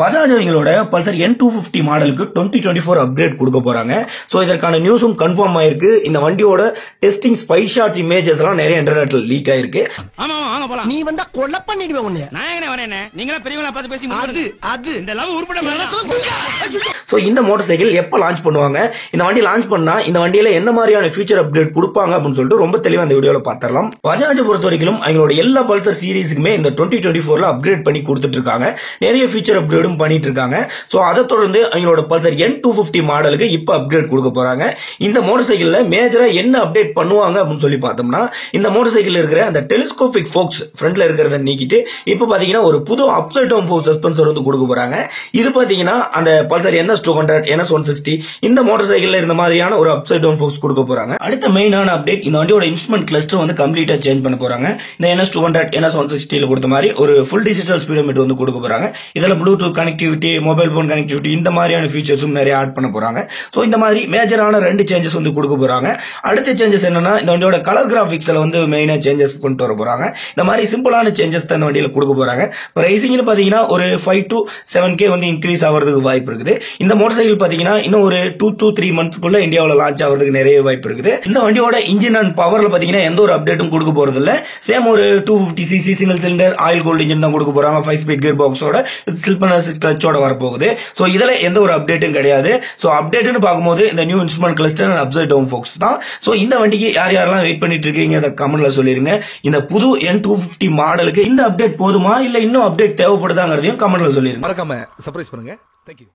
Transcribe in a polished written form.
பஜாஜ் அவங்களோட Pulsar N250 மாடலுக்கு 2024 upgrade கொடுக்க போறாங்க. சோ இதற்கான நியூஸும் கன்ஃபார்ம் ஆயிருக்கு. இந்த வண்டியோட டெஸ்டிங் ஸ்பை ஷாட் இமேஜஸ் எல்லாம் நிறைய இன்டர்நெட்ல லீக் ஆயிருக்கு. ஆமா வாங்க போலாம். நீ வந்தா கொலை பண்ணிடுவே உன்னை. நான் எங்க வரேனே? நீங்களா பெரியவங்களா பார்த்து பேசி அது இந்த லவ் உருப்பட சோ இந்த மோட்டார் சைக்கிள் எப்ப லான்ச் பண்ணுவாங்க, இந்த வண்டி லான்ச் பண்ணா இந்த வண்டியில என்ன மாதிரியான ஃபியூச்சர் அப்டேட் கொடுப்பாங்க அப்படின்னு சொல்லிட்டு ரொம்ப தெளிவா இந்த வீடியோல பாத்திரலாம். பஜாஜ் பொறுத்த வரைக்கும் அவங்களோட எல்லா பல்சர் சீரிஸுக்குமே இந்த 2024ல அப்கிரேட் பண்ணி கொடுத்துட்டு இருக்காங்க. நிறைய ஃபியூச்சர் அப்கிரேடும் பண்ணிட்டு இருக்காங்க. சோ அதை தொடர்ந்து அவங்களோட பல்சர் N250 மாடலுக்கு இப்ப அப்கிரேட் கொடுக்க போறாங்க. இந்த மோட்டார் சைக்கிள்ல மேஜரா என்ன அப்டேட் பண்ணுவாங்க அப்படின்னு சொல்லி பார்த்தோம்னா, இந்த மோட்டார் சைக்கிள் இருக்கிற அந்த டெலிஸ்கோபிக் ஃபோக்ஸ் ஃப்ரண்ட்ல இருக்கிறத நீக்கிட்டு இப்ப பாத்தீங்கன்னா ஒரு புது அப்சைட் டவுன் ஃபோக்ஸ் சஸ்பென்சர் வந்து கொடுக்க போறாங்க. இது பாத்தீங்கன்னா அந்த பல்சர் NS200 NS160 இந்த மோட்டார் சைக்கிள்ல இருந்த மாதிரியான ஒரு அப்சைட் டவுன் ஃபோக்ஸ் கொடுக்க போறாங்க. அடுத்த மெயினான அப்டேட், இந்த வண்டியோட இன்ஸ்ட்ருமென்ட் கிளஸ்டர் வந்து கம்ப்ளீட்டா சேஞ்ச் பண்ண போறாங்க. இந்த NS200 NS160 கொடுத்த மாதிரி ஒரு ஃபுல் டிஜிட்டல் ஸ்பீடோமீட்டர் வந்து கொடுக்க போறாங்க. இதுல Bluetooth connectivity, mobile phone connectivity இந்த மாதிரியான ஃபீச்சர்ஸும் நிறைய ஆட் பண்ண போறாங்க. சோ இந்த மாதிரி மேஜரான 2 சேஞ்சஸ் வந்து கொடுக்க போறாங்க. அடுத்த சேஞ்சஸ் என்னன்னா, இந்த வண்டியோட கலர் கிராபிக்ஸ்ல வந்து மெயினா சேஞ்சஸ் கொண்டு வர போறாங்க. இந்த மாதிரி சிம்பிளான சேஞ்சஸ் தான் இந்த வண்டியில கொடுக்க போறாங்க. பிரைசிங்னு பாத்தீங்கன்னா ஒரு 5 to 7K வந்து இன்க்ரீஸ் ஆகிறதுக்கு வாய்ப்பு இருக்குது. இந்த மோட்டார் சைக்கிள் பாத்தீங்கன்னா இன்னும் ஒரு 2 to 3 மந்த்ஸ்க்குள்ள இந்தியாவில் லான்ச் ஆகிறதுக்கு நிறைய வாய்ப்பு இருக்குது. இந்த வண்டியோட இன்ஜின் அண்ட் பவர்ல பாத்தீங்கன்னா எந்த ஒரு அப்டேட்டும் கொடுக்க போறது இல்ல. சேம் ஒரு 250cc single cylinder oil cooled engine தான் கொடுக்க போறாங்க. 5 ஸ்பீட் கியர் பாக்ஸோட சில்பனஸ் கிளச்சோட வரப்போகுது. சோ இதுல எந்த ஒரு அப்டேட்டும் கிடையாது. சோ அப்டேட்னு பார்க்கும்போது இந்த new instrument cluster and upside down forks தான். சோ இந்த வண்டிக்கு யார் யாரெல்லாம் வெயிட் பண்ணிட்டு இருக்கீங்க அதை கமெண்ட்ல சொல்லிருங்க. இந்த புது N250 மாடலுக்கு இந்த அப்டேட் போதுமா இல்ல இன்னும் அப்டேட் தேவைப்படுதாங்கிறதையும் கமெண்ட்ல சொல்லிருங்க. மறக்காம சர்ப்ரைஸ் பண்ணுங்க. Thank you.